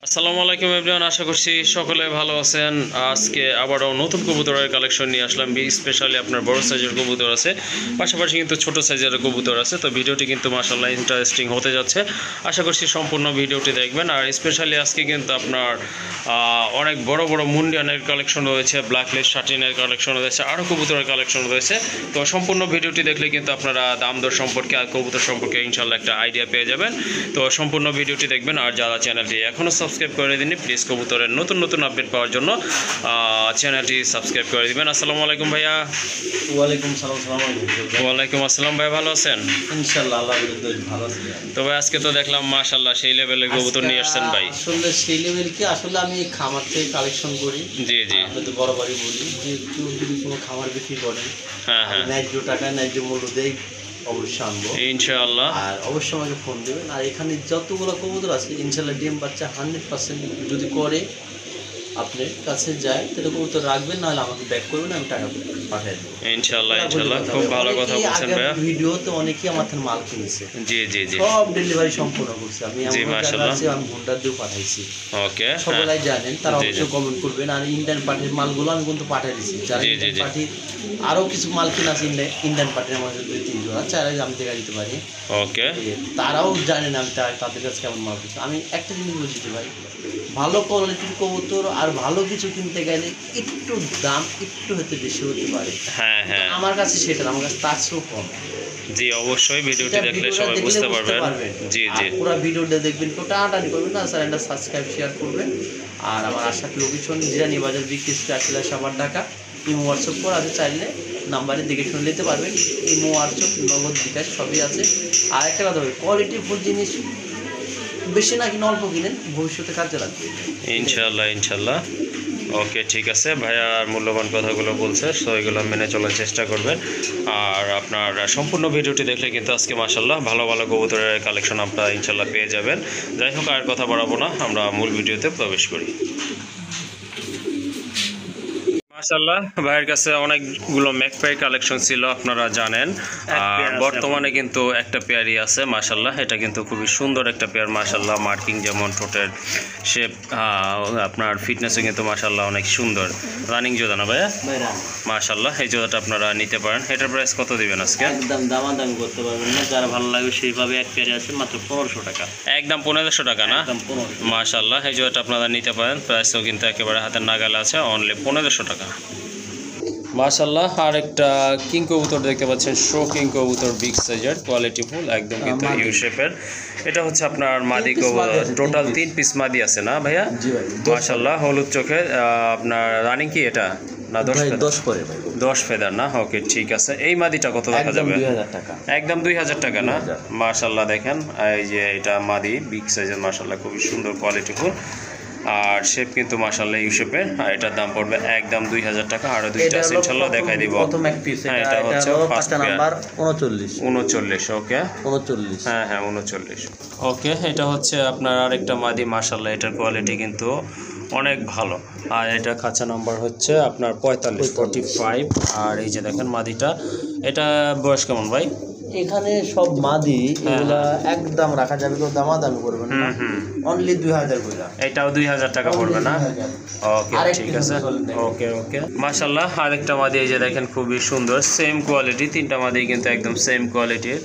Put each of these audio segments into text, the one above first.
আসসালামু আলাইকুম এভরিওয়ান, আশা করছি সকলে ভালো আছেন। আজকে আবারও নতুন কবুতরের কালেকশন নিয়ে আসলাম। স্পেশালি আপনার বড় সাইজের কবুতর আছে, পাশাপাশি কিন্তু ছোট সাইজের কবুতর আছে। তো ভিডিওটি কিন্তু মাশাআল্লাহ ইন্টারেস্টিং হতে যাচ্ছে। আশা করছি সম্পূর্ণ ভিডিওটি দেখবেন। আর স্পেশালি আজকে কিন্তু আপনার অনেক বড় বড় মুন্ডিয়ানের কালেকশন রয়েছে, ব্ল্যাক লিস্ট শার্টিনের কালেকশন রয়েছে, আরও কবুতরের কালেকশন রয়েছে। তো সম্পূর্ণ ভিডিওটি দেখলে কিন্তু আপনারা দাম দর সম্পর্কে আর কবুতর সম্পর্কে ইনশাআল্লাহ একটা আইডিয়া পেয়ে যাবেন। তো সম্পূর্ণ ভিডিওটি দেখবেন। আর যারা চ্যানেলটি এখনও সাবস্ক্রাইব করে দিন, প্লিজ কবুতরের নতুন নতুন আপডেট পাওয়ার জন্য চ্যানেলটি সাবস্ক্রাইব করে দিবেন। আসসালামু আলাইকুম ভাইয়া। ওয়ালাইকুম সালাম। ওয়ালাইকুম আসসালাম ভাই, ভালো আছেন? ইনশাআল্লাহ আল্লাহ ভালো আছি। তো ভাই আজকে তো দেখলাম মাশাআল্লাহ সেই লেভেলের কবুতর নিয়ে আসছেন ভাই। আসলে সেই লেভেল কি, আসলে আমি খামার থেকে কালেকশন করি। জি জি, আপনি তো বরাবরই বলি যে একটু যদি কোনো খামার বিক্রি করেন, হ্যাঁ হ্যাঁ, ন্যায্য টাকা ন্যায্য মূল্য দেই অবশ্যই আনবো ইনশাআল্লাহ। আর অবশ্যই আমাকে ফোন দেবেন। আর এখানে যতগুলো কবুতর আছে ইনশাআল্লাহ ডিম বাচ্চা 100% যদি করে আপনার কাছে যায় তাহলে কবুতর রাখবেন, নাহলে আমাকে ব্যাক করবেন, আমি টাকা পাঠিয়ে দেবো ইনশাআল্লাহ ইনশাআল্লাহ, খুব ভালো কথা বলছেন ভাইয়া। ভিডিওতে অনেকেই আমার থেকে মাল কিনেছে, জি জি জি, সব ডেলিভারি সম্পূর্ণ করছি আমি। জি মাশাআল্লাহ, আমি হোন্ডা দিয়ে পাঠাইছি। ওকে, সবাই জানেন, তারা জি, অবশ্যই কমেন্ট করবেন। আর ইন্ডিয়ান পার্টির মালগুলো আমি কিন্তু পাঠিয়ে দিচ্ছি। যারা জি, জি, ইন্ডিয়ান জি। পার্টির আরও কিছু মাল কিনা আছে ইন্ডিয়ান পার্টির, আমার কাছে 2-3 জোড়া চাইলে আমি দেখা দিতে পারি। ওকে, তারাও জানেন আমি তাদের কাছে কেমন মাল কিনছি। আমি একটা জিনিস বলছি ভাই, ভালো কোয়ালিটির কবুতর আর ভালো কিছু কিনতে গেলে একটু দাম একটু হতে বেশি হতে পারে। হ্যাঁ হ্যাঁ, আমার কাছে সেটা না, আমার কাছে তার চেয়েও কম। জি অবশ্যই ভিডিওটি দেখলে সবাই বুঝতে পারবেন। জি জি, পুরো ভিডিওটা দেখবেন, তো টানাটানি করবেন না স্যার, এটা সাবস্ক্রাইব শেয়ার করবেন। আর আমার আশা লোকেশন জিরানি বাজার বিক্রি আসলে সবার টাকা ইমো হোয়াটসঅ্যাপ করে আছে, চাইলে নাম্বারে দেখে শুনে নিতে পারবেন। ইমো হোয়াটসঅ্যাপ নগদ বিকাশ সবই আছে। আর একটা কথা বলি, কোয়ালিটি ফুল জিনিস বেশি না কিনে অল্প কিনেন, ভবিষ্যতে কাজে লাগবে ইনশাআল্লাহ ইনশাআল্লাহ। ওকে ঠিক আছে, ভাইয়া মূল্যবান কথাগুলো বলছে, সো এগুলো মেনে চলার চেষ্টা করবেন। আর আপনার সম্পূর্ণ ভিডিওটি দেখলে কিন্তু আজকে মাশাআল্লাহ ভালো ভালো কবুতরের কালেকশন আপনারা ইনশাআল্লাহ পেয়ে যাবেন। যাই হোক, আর কথা বাড়াবো না, আমরা মূল ভিডিওতে প্রবেশ করি। মাশাআল্লাহ ভাইয়ের কাছে অনেকগুলো ম্যাকপাই কালেকশন ছিল, আপনারা জানেন। আর বর্তমানে কিন্তু একটা পেয়ারই আছে মাশাআল্লাহ। এটা কিন্তু খুবই সুন্দর একটা পেয়ার মাশাআল্লাহ। মার্কিং যেমন, ঠোঁটের শেপ, আপনার ফিটনেসও কিন্তু মাশাআল্লাহ অনেক সুন্দর। রানিং জোড়া না ভাইয়া? মাশাআল্লাহ, এই জোড়াটা আপনারা নিতে পারেন। এটার প্রাইস কত দিবেন আজকে? একদম দামাদামি করতে পারবেন না, যারা ভালো লাগবে সেইভাবে এক পেয়ারে আছে মাত্র 1500 টাকা। একদম 1500 টাকা না? মাশাআল্লাহ, এই জোড়াটা আপনারা নিতে পারেন। প্রাইসও কিন্তু একেবারে হাতের নাগালে আছে, অনলি 1500 টাকা। মাশাআল্লাহ, আর একটা কিং কবুতর দেখতে পাচ্ছেন, শো কিং কবুতর, বিগ সাইজের, কোয়ালিটি ফুল, একদম কিন্তু ইউ শেপের। এটা হচ্ছে আপনার মাদি কবুতর, টোটাল 3 পিস মাদি আছে না ভাইয়া? জি ভাই, মাশাআল্লাহ, হলুদ চোখের। আপনার রানিং কি এটা না 10 করে ভাই? 10 ফেদার না? ওকে ঠিক আছে। এই মাদিটা কত দেখা যাবে? 2000 টাকা। একদম 2000 টাকা না? মাশাআল্লাহ, দেখেন এই যে এটা মাদি, বিগ সাইজের, মাশাআল্লাহ খুবই সুন্দর কোয়ালিটি ফুল। আর শেপ কিন্তু মাশাআল্লাহ ইউ শেপের। আর এটার দাম পড়বে একদম 2000 টাকা। আরো দুইটা আছে ইনশাআল্লাহ দেখাই দিব। প্রথম এক পিস, এটা হচ্ছে ফার্স্ট নাম্বার 39। ওকে, 39, হ্যাঁ হ্যাঁ 39। ওকে, এটা হচ্ছে আপনার আরেকটা মাদি মাশাআল্লাহ। এটার কোয়ালিটি কিন্তু অনেক ভালো। আর এটা খাঁচা নাম্বার হচ্ছে আপনার 45। আর এই যে দেখেন মাদিটা, এটা বয়স কেমন ভাই? এখানে সব মাদি, এগুলা একদম রাখা যাবে, কেউ দামাদামি করবেন না, অনলি 2000 করে। এটাও 2000 টাকা পড়বে না? ওকে ঠিক আছে, ওকে ওকে মাশাআল্লাহ। আরেকটা মাদি এই যে দেখেন, খুবই সুন্দর, সেম কোয়ালিটি, তিনটা মাদি কিন্তু একদম সেম কোয়ালিটির।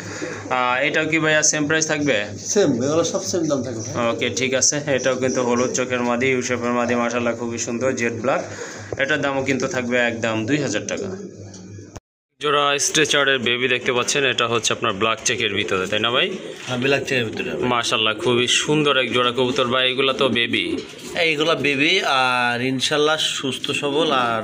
এটাও কি ভাইয়া সেম প্রাইস থাকবে? সেম, এগুলো সব সেম দাম থাকবে। ওকে ঠিক আছে, এটাও কিন্তু হলুদ চোখের মাদি, ইউ শেপের মাদি, মাশাআল্লাহ খুবই সুন্দর, জেড ব্ল্যাক। এটার দামও কিন্তু থাকবে একদম 2000 টাকা। জোড়া স্ট্রেচারের বেবি দেখতে পাচ্ছেন, এটা হচ্ছে আপনার ব্ল্যাক চেকের ভিতরে, তাই না ভাই? হ্যাঁ, ব্ল্যাক চেকের ভিতরে মাশাআল্লাহ খুবই সুন্দর এক জোড়া কবুতর ভাই। এগুলা তো বেবি? এইগুলা বেবি, আর ইনশাল্লাহ সুস্থ সবল, আর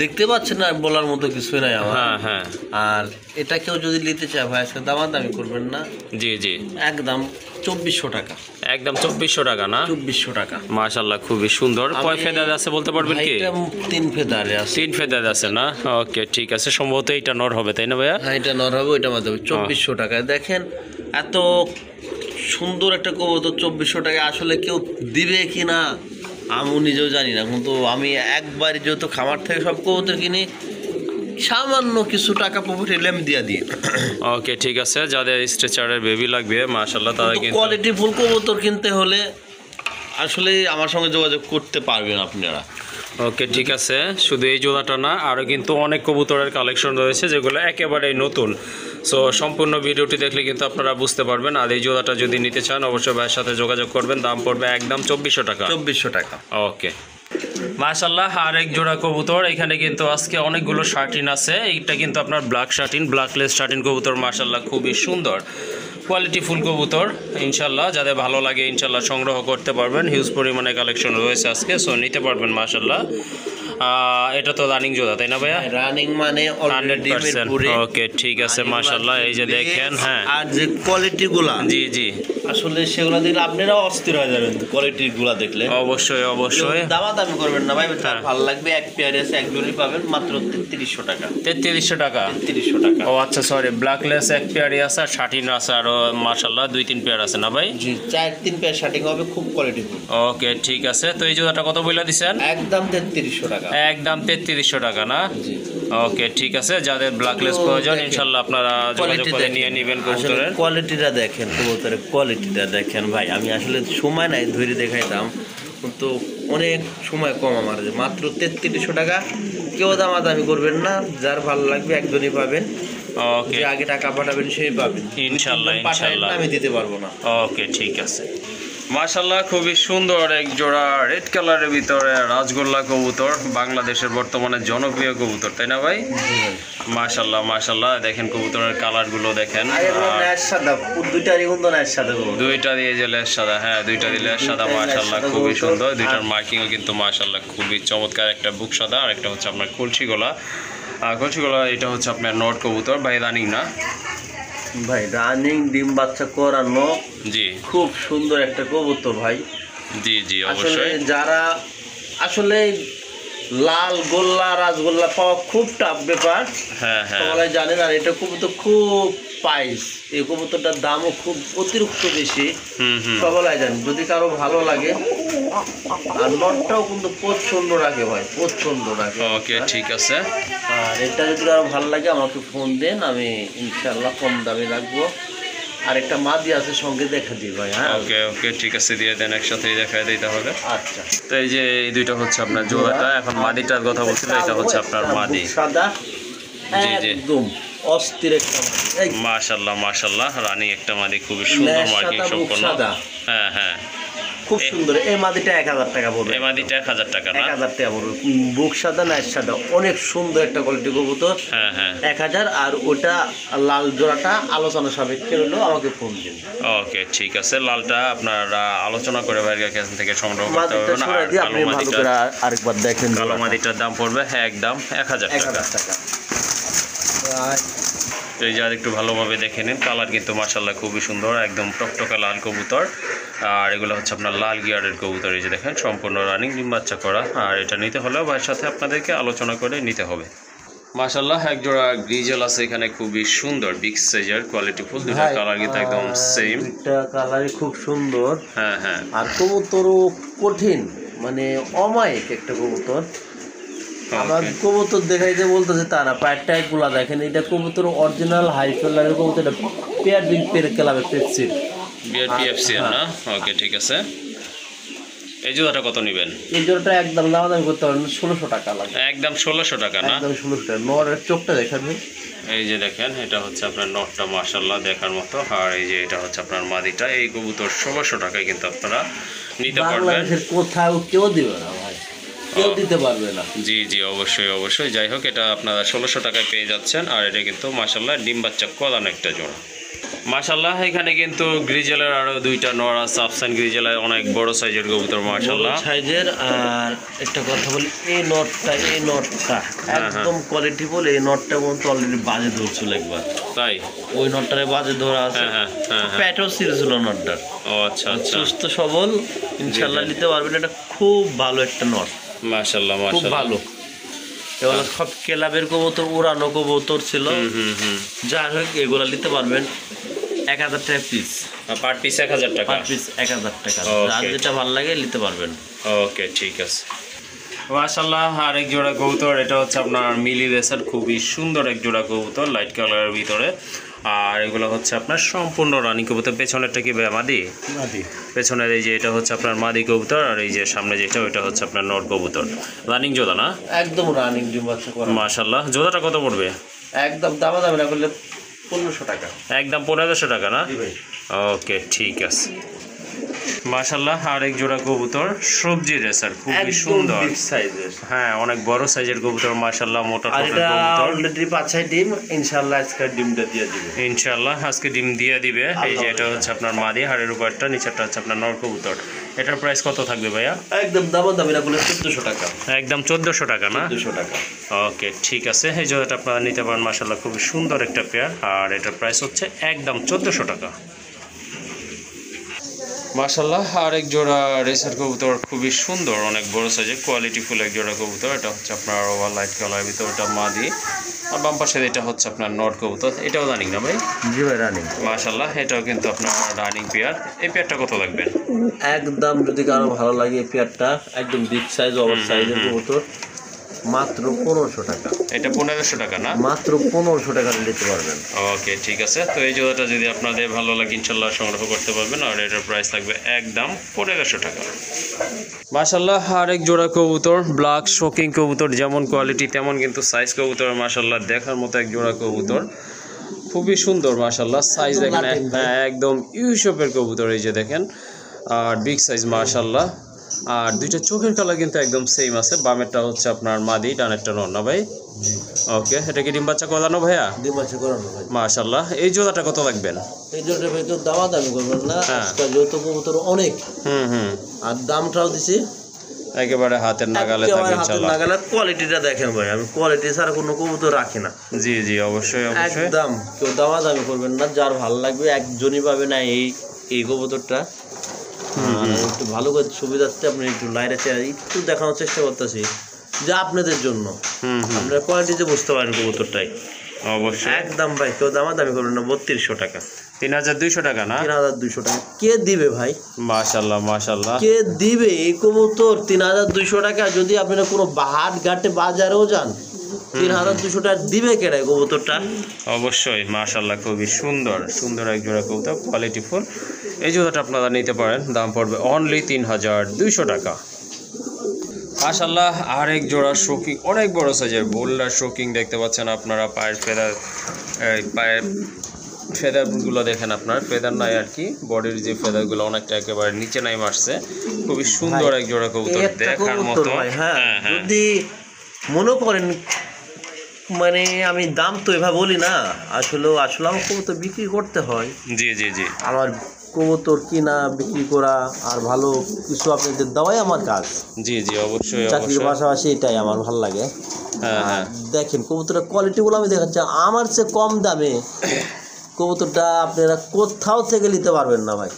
দেখতে পাচ্ছেন না, বলার মতো কিছুই নাই আমার। হ্যাঁ হ্যাঁ, আর এটা কেউ যদি নিতে চায় ভাই, আজকে দামাদামি করবেন না, জি জি, একদম 2400 টাকা। একদম 2400 টাকা না? 2400 টাকা। মাশাআল্লাহ খুবই সুন্দর। কয় ফেদার আছে বলতে পারবেন কি? 3 ফেদারে আছে। 3 ফেদার আছে না? ওকে ঠিক আছে, সম্ভবত এটা নর হবে, তাই না ভাইয়া? হ্যাঁ, এটা নর হবে, ওইটা মাধ্যমে 2400 টাকায়। দেখেন এত সুন্দর একটা কবুতর 2400 টাকায় আসলে কেউ দিবে কি না আমি নিজেও জানি না, কিন্তু আমি একবার যেহেতু খামার থেকে সব কবুতর কিনি, সামান্য কিছু টাকা পকেটে লেম দিয়ে দিই। ওকে ঠিক আছে, যাদের স্ট্রেচারের বেবি লাগবে মাশাআল্লাহ, তারা কিন্তু কোয়ালিটি ফুল কবুতর কিনতে হলে আসলে আমার সঙ্গে যোগাযোগ করতে পারবেন আপনারা। ওকে, ঠিক আছে। শুধু এই জোড়াটা না, আরও কিন্তু অনেক কবুতরের কালেকশন রয়েছে যেগুলো একেবারেই নতুন। সো সম্পূর্ণ ভিডিওটি দেখলে কিন্তু আপনারা বুঝতে পারবেন। আর এই জোড়াটা যদি নিতে চান অবশ্যই ভাইয়ের সাথে যোগাযোগ করবেন। দাম পড়বে একদম 2400 টাকা। 2400 টাকা। ওকে, মাশাআল্লাহ। আর এক জোড়া কবুতর এখানে কিন্তু আজকে অনেকগুলো শার্টিন আছে। এইটা কিন্তু আপনার ব্ল্যাক শার্টিন, ব্ল্যাকলেস শার্টিন কবুতর। মাশাআল্লাহ, খুবই সুন্দর কোয়ালিটি ফুল কবুতর। ইনশাল্লাহ যাদের ভালো লাগে ইনশাল্লাহ সংগ্রহ করতে পারবেন। হিউজ পরিমাণে কালেকশন রয়েছে আজকে, সো নিতে পারবেন মাশাআল্লাহ। এটা তো রানিং জোড়া, তাই না ভাইয়া? রানিং মানে 100%। ওকে, ঠিক আছে মাশাআল্লাহ। এই যে দেখেন, হ্যাঁ, আর যে কোয়ালিটি গুলা, জি জি, আসলে সেগুলো দেখলে আপনারাও অস্থির হয়ে যাবেন। কোয়ালিটি গুলা দেখলে অবশ্যই অবশ্যই দামাদামি করবেন না ভাই, হ্যাঁ। ভালো লাগবে। এক পেয়ার আছে, এক জোড়ি পাবেন মাত্র 3300 টাকা। 3300 টাকা। 3300 টাকা। ও আচ্ছা, সরি, ব্ল্যাকলেস এক পেয়ারই আছে, আর শার্টিন আছে আরও মাশাআল্লাহ 2-3 পেয়ার আছে না ভাই? জি, 4-3 পেয়ার শার্টিং হবে, খুব কোয়ালিটি ফুল। ওকে, ঠিক আছে। তো এই জোড়াটা কত বইলা দিছেন? একদম 3300 টাকা। একদম 3300 টাকা না? জি। ওকে, ঠিক আছে। যাদের ব্ল্যাকলেস প্রয়োজন ইনশাল্লাহ আপনারা যোগাযোগ করে নিয়ে নেবেন কবুতরের। কোয়ালিটিটা দেখেন, কবুতরের কোয়ালিটিটা দেখেন ভাই। আমি আসলে সময় নাই ধরে দেখাইতাম, কিন্তু অনেক সময় কম আমার। মাত্র 3300 টাকা। কেউ দামাদামি করবেন না, যার ভালো লাগবে একজনই পাবেন। ওকে, যে আগে টাকা পাঠাবেন সেই পাবেন ইনশাল্লাহ পাঠাবেন ইনশাল্লাহ। না, আমি দিতে পারবো না। ওকে, ঠিক আছে। মাশাআল্লাহ, খুবই সুন্দর এক জোড়া রেড কালারের ভিতরে রাজগোল্লা কবুতর, বাংলাদেশের বর্তমানে জনপ্রিয় কবুতর, তাই না ভাই? মাশাআল্লাহ মাশাআল্লাহ, দেখেন কবুতরের কালারগুলো দেখেন। দুইটা দিয়ে যে লেজ সাদা, হ্যাঁ, দুইটা দিয়ে লেজ সাদা। মাশাআল্লাহ, খুবই সুন্দর। দুইটার মার্কিংও কিন্তু মাশাআল্লাহ খুবই চমৎকার। একটা বুক সাদা আর একটা হচ্ছে আপনার কলসি গলা। কলসি গলা এটা হচ্ছে আপনার নট কবুতর ভাই, রানিং না ভাই? রানিং, ডিম বাচ্চা করানো, জি, খুব সুন্দর একটা কবুতর ভাই। জি জি, আসলে অবশ্যই। যারা আসলে লাল গোল্লা রাজগোল্লা পাওয়া খুব টাফ ব্যাপার, হ্যাঁ হ্যাঁ, সবাই জানেন। আর এটা কবুতর খুব প্রাইস, এই কবুতরটার দামও খুব অতিরিক্ত বেশি, হুম হুম, সবাই জানেন। যদি কারো ভালো লাগে, আর নটটাও কিন্তু প্রচন্ড রাখে ভাই, প্রচন্ড রাখে। ওকে, ঠিক আছে। আর এটা যদি কারো ভালো লাগে আমাকে ফোন দেন, আমি ইনশাল্লাহ কম দামে রাখবো। আর একটা মাদি আছে সঙ্গে, দেখা দিই ভাই। হ্যাঁ, ওকে ওকে, ঠিক আছে, দিয়ে দেন, একসাথেই দেখায় দিই তাহলে। আচ্ছা। তো এই যে এই দুইটা হচ্ছে আপনার জোড়াটা। এখন মাদিটার কথা বলছিল, এটা হচ্ছে আপনার মাদি। সাদা, জি, জি। একদম অস্থির একটা মাদি। এই মাশাআল্লাহ মাশাআল্লাহ, রানী একটা মাদি, খুবই সুন্দর লেজ মার্কিং সাদা, বুক সম্পন্ন। সাদা। হ্যাঁ হ্যাঁ, খুব সুন্দর। এই মাদিটা 1000 টাকা পড়বে। এই মাদিটা 1000 টাকা না? 1000 টাকা পড়বে। বুক সাদা, নাইট সাদা, অনেক সুন্দর একটা কোয়ালিটি কবুতর। হ্যাঁ হ্যাঁ, 1000। আর ওটা লাল জোড়াটা আলোচনা সাপেক্ষে হলো, আমাকে ফোন দিন। ওকে, ঠিক আছে। লালটা আপনার আলোচনা করে বাইরের কাছ থেকে সংগ্রহ করতে মাদিটা হবে না। ছড়া আর দিয়ে কালো আপনি ভালো মাদিটা, করে আরেকবার দেখেন। কালো মাদিটার দাম পড়বে একদম 1000 টাকা। 1000 টাকা। তো এই যে আর একটু ভালোভাবে দেখে নিন, কালার কিন্তু মাশাআল্লাহ খুবই সুন্দর, একদম টকটকা লাল কবুতর। আর এগুলো হচ্ছে আপনার লাল গিয়ারের কবুতর। এই যে দেখেন, সম্পূর্ণ রানিং, ডিম বাচ্চা করা। আর এটা নিতে হলেও ভাইয়ের সাথে আপনাদেরকে আলোচনা করে নিতে হবে। মাশাআল্লাহ, এক জোড়া গ্রিজেল আছে এখানে, খুবই সুন্দর, বিগ সাইজের, কোয়ালিটি ফুল। দুটো কালার কিন্তু একদম সেম। এটা কালারই খুব সুন্দর। হ্যাঁ হ্যাঁ, আর কবুতরও কঠিন, মানে অমায়িক একটা কবুতর। আমার কবুতর দেখাইতে বলতেছে তারা পায়ের টাইপ গুলা দেখেন। এটা কবুতর অরিজিনাল হাই ফেলারের কবুতর। এটা পেয়ার বিল পেয়ার ক্লাবের পেপসির বিআরপিএফসি না? ওকে, ঠিক আছে। এই জোড়াটা কত নেবেন? এই জোড়াটা একদম দামাদামি করতে পারবেন, 1600 টাকা লাগবে। একদম 1600 টাকা না? একদম 1600 টাকা। নরের চোখটা দেখাবেন। এই যে দেখেন, এটা হচ্ছে আপনার নটটা মাশাআল্লাহ দেখার মতো। আর এই যে এটা হচ্ছে আপনার মাদিটা। এই কবুতর 1600 টাকায় কিন্তু আপনারা নিতে পারবেন। বাংলাদেশের কোথাও কেউ দিবে না ভাই, কেউ দিতে পারবে না। জি জি, অবশ্যই অবশ্যই। যাই হোক, এটা আপনারা 1600 টাকায় পেয়ে যাচ্ছেন। আর এটা কিন্তু মাশাআল্লাহ ডিম বাচ্চা কলানো একটা জোড়া। মাশাআল্লাহ, এখানে কিন্তু গ্রিজেলের আরো দুইটা নর আছে। আফসান গ্রিজেলের অনেক বড় সাইজের কবুতর মাশাআল্লাহ সাইজের। আর একটা কথা বলি, এই নটটা একদম কোয়ালিটি বলে। এই নটটা কিন্তু অলরেডি বাজে ধরছিল একবার, তাই? ওই নটটারে বাজে ধরা আছে। হ্যাঁ হ্যাঁ হ্যাঁ, প্যাটও ছিল নটটার। ও আচ্ছা আচ্ছা, সুস্থ সবল, ইনশাল্লাহ নিতে পারবেন। এটা খুব ভালো একটা নট, মাশাআল্লাহ খুব মাশাআল্লাহ ভালো। এগুলো সব ক্লাবের কবুতর, উড়ানো কবুতর ছিল। যাই হোক, এগুলা নিতে পারবেন 1000 টাকা পিস। পার পিস 1000 টাকা? পার পিস 1000 টাকা। যার যেটা ভালো লাগে নিতে পারবেন। ওকে, ঠিক আছে। মাশাআল্লাহ, আরেক জোড়া কবুতর। এটা হচ্ছে আপনার মিলি রেসার, খুবই সুন্দর এক জোড়া কবুতর, লাইট কালারের ভিতরে। আর এগুলো হচ্ছে আপনার সম্পূর্ণ রানিং কবুতর। পেছনেরটা কি মাদি? পেছনের এই যে এটা হচ্ছে আপনার মাদি কবুতর, আর এই যে সামনে যেটা ওইটা হচ্ছে আপনার নর কবুতর। রানিং জোড়া না? একদম রানিং ডিম বাচ্চা করা। মাশাআল্লাহ। জোড়াটা কত পড়বে? একদম দামাদামি না করলে 1500 টাকা। একদম 1500 টাকা না? জি ভাই। ওকে ঠিক আছে। মাশাআল্লাহ, আরেক জোড়া কবুতর সবজি রেসার, খুবই সুন্দর বিগ সাইজের। হ্যাঁ, অনেক বড় সাইজের কবুতর মাশাআল্লাহ, মোটা আর টোটাল এটা কবুতর। অলরেডি 5-6 ডিম, ইনশাআল্লাহ আজকে ডিমটা দিয়ে দিবে। ইনশাআল্লাহ আজকে ডিম দিয়ে দিবে। এই যে এটা হচ্ছে আপনার মাদি, হাড়ের উপরটা, নিচেরটা হচ্ছে আপনার নর কবুতর। এটার প্রাইস কত থাকবে ভাইয়া? একদম দামাদামি না করলে 1400 টাকা। একদম 1400 টাকা না? 1400 টাকা। ওকে ঠিক আছে। এই জোড়াটা আপনারা নিতে পারেন মাশাআল্লাহ, খুবই সুন্দর একটা পেয়ার। আর এটার প্রাইস হচ্ছে একদম 1400 টাকা। মাশাআল্লাহ, আরেক জোড়া রেসার কবুতর, খুবই সুন্দর, অনেক বড় সাইজের কোয়ালিটিফুল এক জোড়া কবুতর। এটা হচ্ছে আপনার ওভার লাইট কালার ভিতর, ওটা মাদি। আর বাম পাশে এটা হচ্ছে আপনার নট কবুতর। এটাও রানিং না ভাই? জি ভাই রানিং। মাশাআল্লাহ, এটাও কিন্তু আপনার রানিং পেয়ার। এই পেয়ারটা কত লাগবে? একদম যদি কারো ভালো লাগে এই পেয়ারটা, একদম বিগ সাইজ ওভার সাইজের কবুতর, মাত্র 1500 টাকা। এটা 1500 টাকা না? মাত্র 1500 টাকা নিতে পারবেন। ওকে ঠিক আছে। তো এই জোড়াটা যদি আপনাদের ভালো লাগে ইনশাল্লাহ সংগ্রহ করতে পারবেন। আর এটার প্রাইস লাগবে একদম 1500 টাকা। মাশাআল্লাহ, আরেক জোড়া কবুতর, ব্ল্যাক শোকিং কবুতর, যেমন কোয়ালিটি তেমন কিন্তু সাইজ কবুতর। মাশাআল্লাহ, দেখার মতো এক জোড়া কবুতর, খুবই সুন্দর মাশাআল্লাহ। সাইজ দেখেন একদম ইউশেপের কবুতর, এই যে দেখেন, আর বিগ সাইজ মাশাআল্লাহ। আর দুইটা চোখের কালার কিন্তু একদম সেম আছে। বামেরটা হচ্ছে আপনার মাদি, ডানেরটা নর না ভাই? ওকে, এটা কি ডিম বাচ্চা করানো ভাইয়া? ডিম বাচ্চা করানো ভাই। মাশাআল্লাহ। এই জোড়াটা কত লাগবেন? এই জন্য ভাই তো দামাদামি করবেন না, আজকাল যেহেতু কবুতর অনেক। আর দামটাও দিছি একেবারে হাতের নাগালে থাকবে ইনশাআল্লাহ। নাগালে। কোয়ালিটিটা দেখেন ভাই, আমি কোয়ালিটি ছাড়া কোনো কবুতর রাখি না। জি জি, অবশ্যই অবশ্যই। একদম কেউ দামাদামি করবেন না, যার ভালো লাগবে একজনই পাবে না এই কবুতরটা। একটু ভালো করে সুবিধার্থে আপনি একটু লাইরে চেয়ারে একটু দেখানোর চেষ্টা করতেছি যে আপনাদের জন্য আপনারা কোয়ালিটিতে বুঝতে পারেন কবুতরটাই। অবশ্যই একদম ভাই কেউ দামাদামি করবেন না। 3200 টাকা। 3200 টাকা না? 3200 টাকা কে দিবে ভাই? মাশাআল্লাহ মাশাআল্লাহ। কে দিবে এই কবুতর 3200 টাকা? যদি আপনারা কোনো হাট ঘাটে বাজারেও যান, 3200 টাকা দিবে কেডা কবুতরটা? অবশ্যই মাশাআল্লাহ, খুবই সুন্দর সুন্দর এক জোড়া কবুতর, কোয়ালিটিফুল। এই জোড়াটা আপনারা নিতে পারেন, দাম পড়বে অনলি 3200 টাকা। মাশাআল্লাহ, আরেক জোড়া শোকিং, অনেক বড় সাইজের বোল্ডার শোকিং দেখতে পাচ্ছেন আপনারা। পায়ের ফেদারগুলো দেখেন, আপনার ফেদার নাই আর কি, বডির যে ফেদারগুলো অনেকটা একেবারে নিচে নাই মারছে। খুবই সুন্দর এক জোড়া কবুতর, দেখার মতো। হ্যাঁ, যদি মনে করেন মানে আমি দাম তো এভাবে বলি না, আসলে আমার কবুতর বিক্রি করতে হয়। জি জি জি, আমার কবুতর কিনা বিক্রি করা আর ভালো কিছু আপনাদের দেওয়াই আমার কাজ। জি জি, অবশ্যই চাকরির অবশ্যই। পাশাপাশি এটাই আমার ভালো লাগে। হ্যাঁ হ্যাঁ, দেখেন কবুতরের কোয়ালিটিগুলো আমি দেখাচ্ছি, আমার চেয়ে কম দামে কবুতরটা আপনারা কোথাও থেকে নিতে পারবেন না ভাই।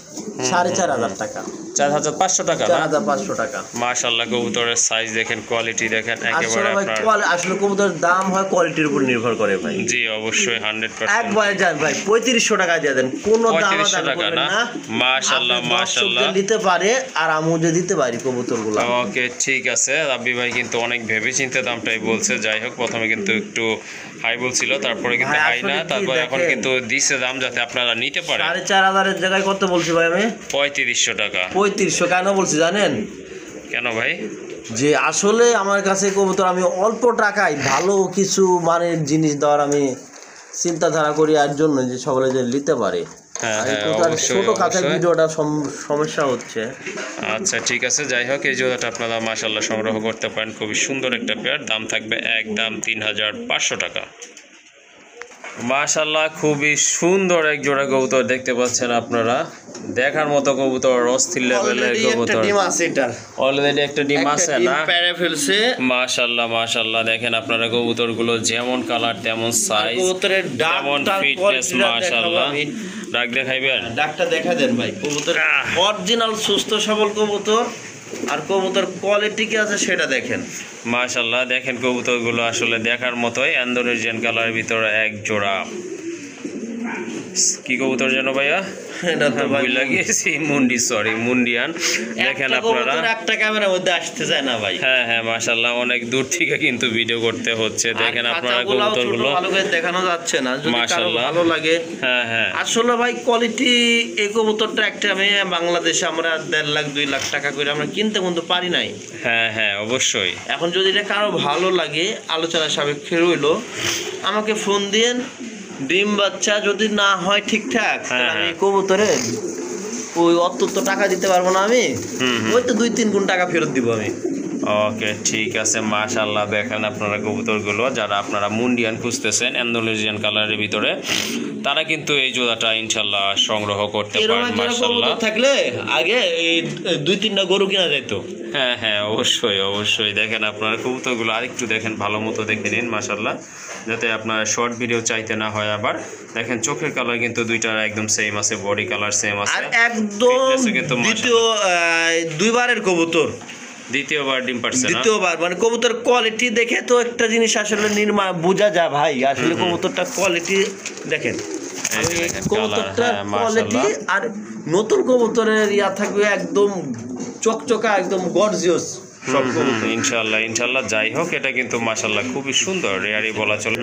4500 টাকা, 4500 টাকা না? 4500 টাকা। মাশাআল্লাহ, কবুতরের সাইজ দেখেন, কোয়ালিটি দেখেন, একেবারে আসলে ভাই আপনার। আসলে কবুতরের দাম হয় কোয়ালিটির উপর নির্ভর করে ভাই। জি অবশ্যই, 100%। একবারে যান ভাই 3500 টাকা দিয়ে দেন, কোনো দাম 3500 দাম টাকা করবেন না? না। মাশাআল্লাহ আপনি মাশাআল্লাহ। দর্শকদের দিতে পারে আর আমিও যে দিতে পারি কবুতরগুলো। ওকে ঠিক আছে, রাব্বি ভাই কিন্তু অনেক ভেবেচিন্তে দামটাই বলছে। যাই হোক, প্রথমে কিন্তু একটু হাই বলছিল, তারপরে কিন্তু ভাই, হাই না, আসলে কি তারপর এখন দেখেন, কিন্তু দিছে দাম যাতে আপনারা নিতে পারেন। 4500 জায়গায় কত বলছি ভাই আমি? 3500 টাকা। 3500 কেন বলছি জানেন? কেন ভাই? যে আসলে আমার কাছে কবুতর আমি অল্প টাকায় ভালো কিছু মানের জিনিস দেওয়ার আমি চিন্তাধারা করি, আর জন্য যে সকলে যে নিতে পারে। হ্যাঁ আর এই হ্যাঁ, কবুতর অবশ্যই ছোট কাছে অবশ্যই। ভিডিওটা সমস্যা হচ্ছে। আচ্ছা ঠিক আছে, যাই হোক, এই জোড়াটা আপনারা মাশাআল্লাহ সংগ্রহ করতে পারেন। খুবই সুন্দর একটা পেয়ার, দাম থাকবে একদম 3500 টাকা। মাশাআল্লাহ, খুবই সুন্দর এক জোড়া কবুতর দেখতে পাচ্ছেন আপনারা, দেখার মতো কবুতর, অস্থির লেভেলের কবুতর। অলরেডি একটা ডিম আছে না? মাশাআল্লাহ মাশাআল্লাহ, দেখেন আপনারা কবুতরগুলো যেমন কালার তেমন সাইজ কবুতরের তেমন ফিটনেস। মাশাআল্লাহ, ডাক দেখাইবেন? ডাকটা দেখা দেন ভাই। কবুতর অরিজিনাল সুস্থ সবল কবুতর, আর কবুতর কোয়ালিটি কি আছে সেটা দেখেন। মাশাআল্লাহ, দেখেন কবুতরগুলো আসলে দেখার মতোই, ইন্দোনেশিয়ান কালারের ভিতরে এক জোড়া। কি কবুতর যেন ভাইয়া? এটা তো ভাই ভুল লাগিয়েছি, মুন্ডি, সরি মুন্ডিয়ান। দেখেন একটা আপনারা, কবুতর একটা ক্যামেরার মধ্যে আসতে চায় না ভাই। হ্যাঁ হ্যাঁ মাশাআল্লাহ, অনেক দূর থেকে কিন্তু ভিডিও করতে হচ্ছে। দেখেন আর আপনারা খাঁচাগুলাও ছোট, কবুতরগুলো, ভালো করে দেখানো যাচ্ছে না, যদি কারো মাশাআল্লাহ। ভালো লাগে। হ্যাঁ হ্যাঁ আসলে ভাই কোয়ালিটি, এই কবুতরটা একটা আমি বাংলাদেশে আমরা 1.5 লাখ 2 লাখ টাকা করে আমরা কিনতে কিন্তু পারি নাই। হ্যাঁ হ্যাঁ অবশ্যই। এখন যদি এটা কারো ভালো লাগে, আলোচনা সাপেক্ষে রইলো, আমাকে ফোন দিয়েন। ডিম বাচ্চা যদি না হয় ঠিকঠাক, তাহলে আমি কবুতরে ওই অত তো টাকা দিতে পারবো না আমি, ওই তো 2-3 গুণ টাকা ফেরত দিব আমি। ওকে ঠিক আছে মাশাআল্লাহ। দেখেন আপনারা কবুতরগুলো, যারা আপনারা মুন্ডিয়ান খুঁজতেছেন অ্যান্ডালুসিয়ান কালারের ভিতরে, তারা কিন্তু এই জোড়াটা ইনশাআল্লাহ সংগ্রহ করতে এরকম পারেন একটা মাশাআল্লাহ। কবুতর থাকলে আগে এই 2-3টা গরু কিনা যেত। হ্যাঁ হ্যাঁ অবশ্যই অবশ্যই। দেখেন আপনারা কবুতরগুলো আরেকটু দেখেন, ভালো মতো দেখে নিন মাশাআল্লাহ, যাতে আপনার শর্ট ভিডিও চাইতে না হয়। আবার দেখেন চোখের কালার কিন্তু দুইটার একদম সেম আছে, বডি কালার সেম আছে, আর একদম Fitness-ও কিন্তু দ্বিতীয় 2 বারের কবুতর, দ্বিতীয়বার ডিম পারছে না। দ্বিতীয়বার মানে কবুতর কোয়ালিটি দেখে তো একটা জিনিস আসলে বোঝা যায় ভাই, আসলে কবুতরটা কোয়ালিটি দেখেন। এই যে দেখেন কবুতরটা কালার, হ্যাঁ কোয়ালিটি, মাশাআল্লাহ। আর নতুন কবুতরের ইয়া থাকবে একদম চকচকা, একদম গর্জিয়াস সব কবুতর। ইনশাআল্লাহ ইনশাআল্লাহ। যাই হোক, এটা কিন্তু মাশাআল্লাহ খুবই সুন্দর, রেয়ারই বলা চলে।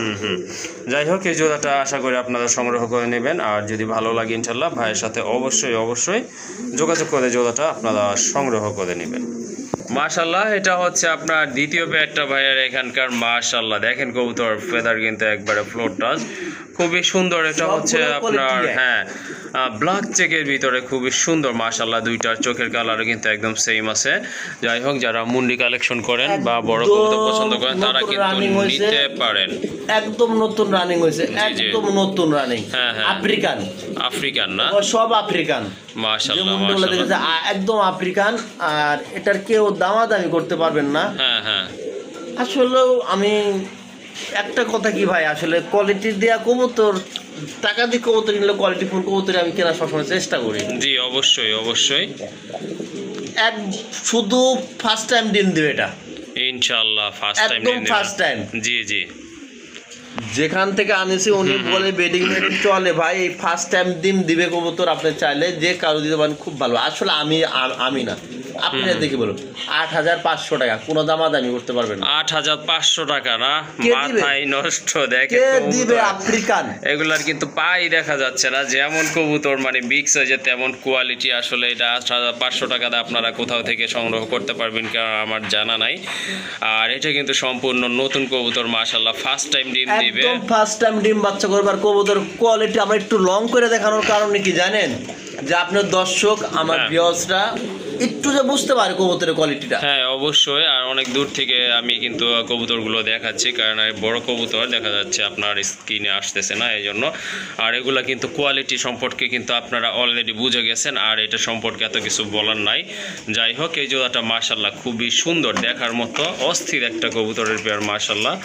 যাই হোক, এই জোড়াটা আশা করি আপনারা সংগ্রহ করে নেবেন। আর যদি ভালো লাগে ইনশাআল্লাহ ভাইয়ের সাথে অবশ্যই অবশ্যই যোগাযোগ করে জোড়াটা আপনারা সংগ্রহ করে নেবেন। মাশাআল্লাহ, এটা হচ্ছে আপনার দ্বিতীয় পেয়ারটা ভাইয়ের এখানকার। মাশাআল্লাহ দেখেন কবুতর ফেদার কিন্তু একবারে ফ্লোর টাচ, খুবই সুন্দর। এটা হচ্ছে আপনার হ্যাঁ ব্ল্যাক চেকের ভিতরে, খুবই সুন্দর মাশাআল্লাহ। দুইটার চোখের কালারও কিন্তু একদম সেম আছে। যাই হোক, যারা মুন্ডি কালেকশন করেন বা বড় কবুতর পছন্দ করেন, তারা কিন্তু নিতে পারেন। একদম নতুন রানিং হয়েছে, একদম নতুন রানিং। হ্যাঁ হ্যাঁ আফ্রিকান, আফ্রিকান না? সব আফ্রিকান, মাশাআল্লাহ যেমনগুলো মাশাআল্লাহ। দেখেছে একদম আফ্রিকান। আর এটার কেউ দামাদামি করতে পারবেন না। হ্যাঁ হ্যাঁ আসলেও আমি একটা কথা কি ভাই, আসলে কোয়ালিটি দেওয়া কবুতর, টাকা দিয়ে কবুতর কিনলে কোয়ালিটি ফুল কবুতর আমি কেনার সবসময় চেষ্টা করি। জি অবশ্যই অবশ্যই। শুধু ফার্স্ট টাইম ডিম দিবে এটা, ইনশাআল্লাহ ফার্স্ট টাইম। একদম ফার্স্ট টাইম। জি জি। যেখান থেকে আনিছি উনি বলে বেডিং মেডিং চলে ভাই, এই ফার্স্ট টাইম ডিম দিবে কবুতর। আপনি চাইলে যে কারো দিতে পারেন, খুব ভালো। আসলে আমি না, আপনি দেখে বলুন 8,500 টাকা, কোনো দামাদামি করতে পারবেন না। 8,500 টাকা না? কে দিবে? মাথায় নষ্ট। দেখে কে দিবে? আফ্রিকান এগুলার কিন্তু পাই দেখা যাচ্ছে না, যেমন কবুতর মানে বিগ সাইজে তেমন কোয়ালিটি। আসলে এটা 8,500 টাকাতে আপনারা কোথাও থেকে সংগ্রহ করতে পারবেন কারণ আমার জানা নাই। আর এটা কিন্তু সম্পূর্ণ নতুন কবুতর মাশাআল্লাহ, ফার্স্ট টাইম ডিম দিবে। একদম ফার্স্ট টাইম ডিম বাচ্চা করবার কবুতর। কোয়ালিটি আমরা একটু লং করে দেখানোর কারণে কি জানেন, যে আপনার দর্শক আমার ভিউয়ার্সরা একটু যে বুঝতে পারে কবুতরের কোয়ালিটিটা। হ্যাঁ অবশ্যই। আর অনেক দূর থেকে আমি কিন্তু কবুতরগুলো দেখাচ্ছি, কারণ এই বড় কবুতর দেখা যাচ্ছে আপনার স্ক্রিনে আসতেছে না, এই জন্য। আর এগুলা কিন্তু কোয়ালিটি সম্পর্কে কিন্তু আপনারা অলরেডি বুঝে গেছেন, আর এটা সম্পর্কে এত কিছু বলার নাই। যাই হোক, এই জোড়াটা মাশাআল্লাহ খুবই সুন্দর, দেখার মতো অস্থির একটা কবুতরের পেয়ার মাশাআল্লাহ।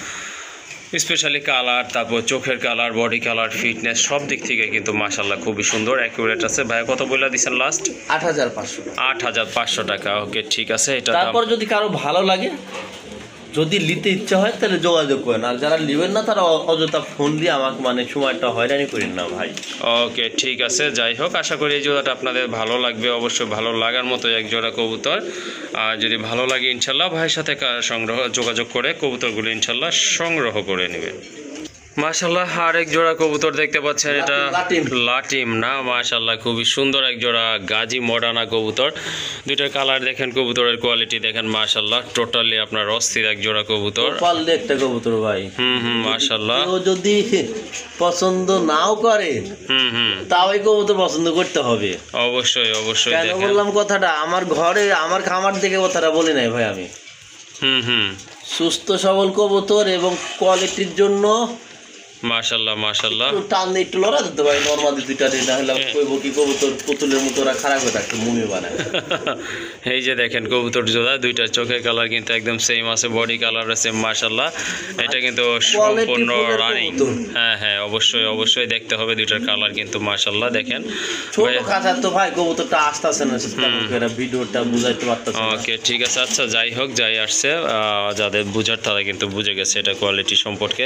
স্পেশালি কালার, তারপর চোখের কালার, বডি কালার, ফিটনেস সব দিক থেকে কিন্তু মাশাআল্লাহ খুবই সুন্দর, অ্যাকুরেট আছে। ভাই কত বলে দিচ্ছেন লাস্ট? 8,500। 8,500 টাকা। ওকে ঠিক আছে। এটা তারপর যদি কারো ভালো লাগে, যদি নিতে ইচ্ছা হয়, তাহলে যোগাযোগ করেন। আর যারা নেবেন না, তারা অযথা ফোন দিয়ে আমাকে মানে সময়টা হয়রানি করেন না ভাই। ওকে ঠিক আছে। যাই হোক, আশা করি এই জোড়াটা আপনাদের ভালো লাগবে, অবশ্যই ভালো লাগার মতো এক জোড়া কবুতর। আর যদি ভালো লাগে ইনশাল্লাহ ভাইয়ের সাথে যোগাযোগ করে কবুতরগুলো ইনশাল্লাহ সংগ্রহ করে নেবেন। মাশাআল্লাহ, আরেক জোড়া কবুতর দেখতে পাচ্ছেন, এটা লাটিম না? মাশাআল্লাহ খুবই সুন্দর এক জোড়া গাজী মডার্না কবুতর। দুইটার কালার দেখেন, কবুতরের কোয়ালিটি দেখেন মাশাআল্লাহ, টোটালি আপনার অস্থির এক জোড়া কবুতর। পারলে একটা কবুতর ভাই। মাশাআল্লাহ। কেউ যদি পছন্দ নাও করে, তাও এই কবুতর পছন্দ করতে হবে। অবশ্যই অবশ্যই। কেন বললাম কথাটা, আমার ঘরে আমার খামার থেকে কথাটা বলি নাই ভাই আমি। সুস্থ সবল কবুতর এবং কোয়ালিটির জন্য মাশাআল্লাহ মাশাআল্লাহ। একটু টান দিয়ে একটু লড়া দিতে ভাই, নরমালি দুইটা না হলে কইব কি কবুতর পুতুলের মতো ওরা খারাপ হয়ে থাকতো, মুমি বানায়। এই যে দেখেন কবুতর জোড়া, দুইটা চোখের কালার কিন্তু একদম সেম আছে, বডি কালার আছে মাশাআল্লাহ। এটা কিন্তু সম্পূর্ণ রানিং। হ্যাঁ হ্যাঁ অবশ্যই অবশ্যই দেখতে হবে, দুইটার কালার কিন্তু মাশাআল্লাহ। দেখেন ছোট কাঁচা তো ভাই, কবুতরটা আসতেছে না, ভিডিওটা বুঝাইতে পারতেছে। ওকে ঠিক আছে। আচ্ছা যাই হোক, যাই আসছে, যাদের বুঝার তারা কিন্তু বুঝে গেছে এটা কোয়ালিটি সম্পর্কে।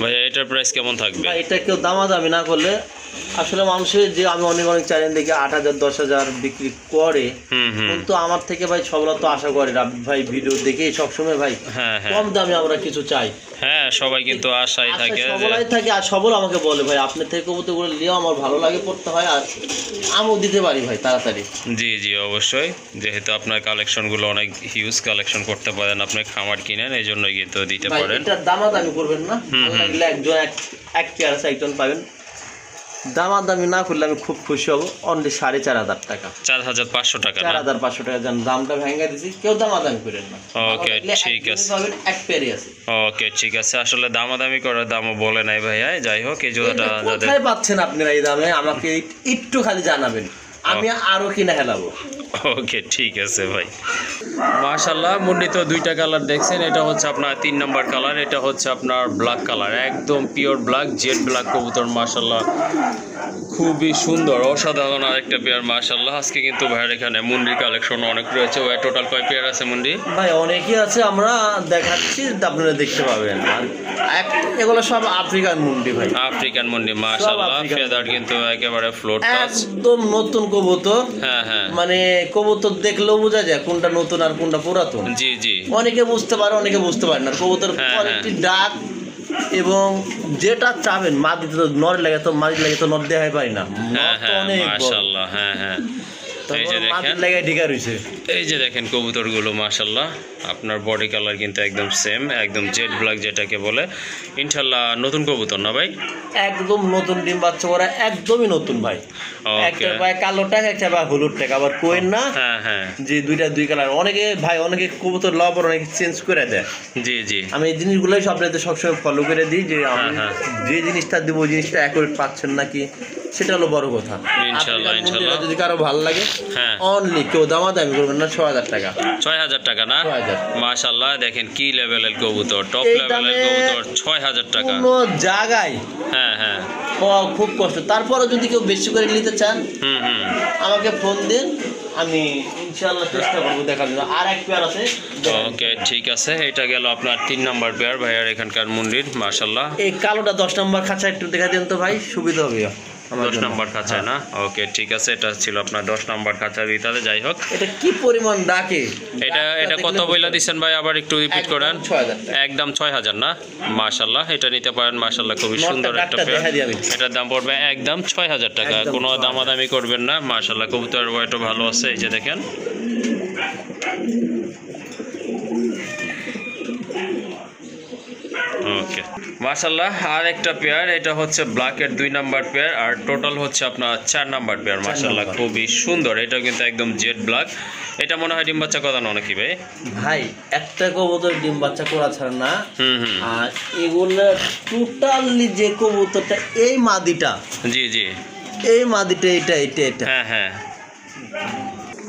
ভাইয়া এটার প্রাইস কেমন কেমন থাকবে? ভাই এটা কেউ দামাদামি না করলে আসলে মানুষের যে আমি অনেক অনেক চ্যানেল দেখে 8,000 10,000 বিক্রি করে, কিন্তু আমার থেকে ভাই সবরা তো আশা করে না ভাই, ভিডিও দেখে সবসময় ভাই হ্যাঁ হ্যাঁ কম দামে আমরা কিছু চাই। হ্যাঁ, সবাই কিন্তু আশাই থাকে যে সবাই থাকে, আর সবল আমাকে বলে ভাই আপনার থেকে কবুতরগুলো নিয়েও আমার ভালো লাগে পড়তে হয়, আর আমিও দিতে পারি ভাই তাড়াতাড়ি। জি জি অবশ্যই, যেহেতু আপনার কালেকশনগুলো অনেক হিউজ কালেকশন করতে পারেন, আপনি খামার কিনেন, এই জন্যই কিন্তু দিতে ভাই পারেন। এটা দামাদামি করবেন না, ভালো লাগলে একজন এক পেয়ার আছে একজন পাবেন, দামাদামি না করলে আমি খুব খুশি হব। অনলি 4,500 টাকা, 4,500 টাকা না? 4,500 টাকা জান দামটা ভেঙে দিছি, কেউ দামাদামি করেন না। ওকে ঠিক আছে, পাবেন এক পেয়ারই আছে। ওকে ঠিক আছে, আসলে দামাদামি করার দামও বলে নাই ভাইয়া। যাই হোক, এই জুতাটা যাদের কোথায় পাচ্ছেন আপনারা এই দামে আমাকে একটু খালি জানাবেন, আমি আরো কিনা হেলাবো। ওকে ঠিক আছে ভাই। মাশাআল্লাহ, মুন্ডি তো দুইটা কালার দেখছেন, এটা হচ্ছে আপনার 3 নম্বর কালার, এটা হচ্ছে আপনার ব্ল্যাক কালার, একদম পিওর ব্ল্যাক, জেড ব্ল্যাক কবুতর। মাশাআল্লাহ খুবই সুন্দর, অসাধারণ আরেকটা পেয়ার। মাশাআল্লাহ, আজকে কিন্তু ভাইয়ের এখানে মুন্ডির কালেকশন অনেক রয়েছে। ওই টোটাল কয় পেয়ার আছে মুন্ডি? ভাই অনেকই আছে, আমরা দেখাচ্ছি, আপনারা দেখতে পাবেন। আর এগুলো সব আফ্রিকান মুন্ডি ভাই, আফ্রিকান মুন্ডি। মাশাআল্লাহ, আফ্রিকান ফেদার কিন্তু একেবারে ফ্লোর টাচ, একদম নতুন কবুতর। হ্যাঁ হ্যাঁ মানে কবুতর দেখলেও বোঝা যায় কোনটা নতুন আর কোনটা পুরাতন। জি জি অনেকে বুঝতে পারে, অনেকে বুঝতে পারে না। কবুতর হ্যাঁ, কোয়ালিটি, ডাক এবং যেটা চাবেন মাদিতে তো নর লাগে, তো মাদি লাগে তো নর দেখাই পারি না, হ্যাঁ নর তো হ্যাঁ অনেক বড়। মাশাআল্লাহ, হ্যাঁ হ্যাঁ। এই যে মাদি দেখেন, লাগে ঢিকা রইছে। এই যে দেখেন কবুতরগুলো, মাশাআল্লাহ আপনার বডি কালার কিন্তু একদম সেম, একদম জেড ব্ল্যাক যেটাকে বলে। ইনশাআল্লাহ নতুন কবুতর না ভাই? একদম নতুন, ডিম বাচ্চা করা একদমই নতুন ভাই। ওকে। একটা ভাই কালো টাকা, একটা ভাই হলুদ টাকা, আবার কোয়েন না হ্যাঁ হ্যাঁ যে দুই কালার। অনেকে ভাই অনেকে কবুতর লবর অনেকে চেঞ্জ করে দেয়, জি জি আমি এই জিনিসগুলোই আপনাদের সবসময় ফলো করে দিই, যে আমি হ্যাঁ। যে জিনিসটা দেবো ওই জিনিসটা অ্যাকুরেট পাচ্ছেন নাকি, সেটা হলো বড় কথা। ইনশাআল্লাহ, আফ্রিকান ইনশাআল্লাহ। মুন্ডিটা যদি কারো ভালো লাগে, হ্যাঁ, অনলি কেউ দামাদামি করবেন না, 6,000 টাকা। 6,000 টাকা না? 6,000। মাশাআল্লাহ, দেখেন কি লেভেলের কবুতর, টপ এই লেভেলের দামে কবুতর, 6,000 টাকা। কোনো জায়গায় হ্যাঁ হ্যাঁ পাওয়া খুব কষ্ট। তারপরে যদি কেউ বেশি করে নিতে চান, হুম আমাকে ফোন দিন, আমি ইনশাআল্লাহ চেষ্টা করবো দেখার জন্য। আর এক পেয়ার আছে, ওকে ঠিক আছে, এটা গেল আপনার 3 নাম্বার পেয়ার ভাইয়ার এখানকার মুন্ডির। মাশাআল্লাহ, এই কালোটা 10 নম্বর খাঁচা একটু দেখা দেন তো ভাই, সুবিধা হবে আমার 10 জন্য। নাম্বার খাঁচায় না? ওকে ঠিক আছে, এটা ছিল আপনার 10 নাম্বার খাঁচার ভিতরে। যাই হোক, এটা কি পরিমাণ ডাকে, এটা কত বইলা দিচ্ছেন ভাই, আবার একটু রিপিট করেন। 6,000 টাকা। একদম 6,000 না? মাশাআল্লাহ, এটা নিতে পারেন। মাশাআল্লাহ, খুবই নটটা সুন্দর একটা ডাকটা পেয়ার। দেখা দিই আমি। এটার দাম পড়বে একদম 6,000 টাকা, একদম কোনো 6,000 দামাদামি করবেন না। মাশাআল্লাহ, কবুতরের ওয়েটও ভালো আছে, এই যে দেখেন। ওকে মাশাআল্লাহ, আর একটা পেয়ার, এটা হচ্ছে ব্ল্যাকের 2 নাম্বার পেয়ার, আর টোটাল হচ্ছে আপনার 4 নাম্বার পেয়ার। মাশাআল্লাহ, নাম্বার। খুবই সুন্দর, এটা কিন্তু একদম জেড ব্ল্যাক। এটা মনে হয় ডিম বাচ্চা করানো নাকি ভাই? ভাই একটা কবুতর ডিম বাচ্চা করা ছাড়া না। হুম আর এগুলো টোটালি যে কবুতরটা, এই মাদিটা, জি জি এই মাদিটা, এটা হ্যাঁ হ্যাঁ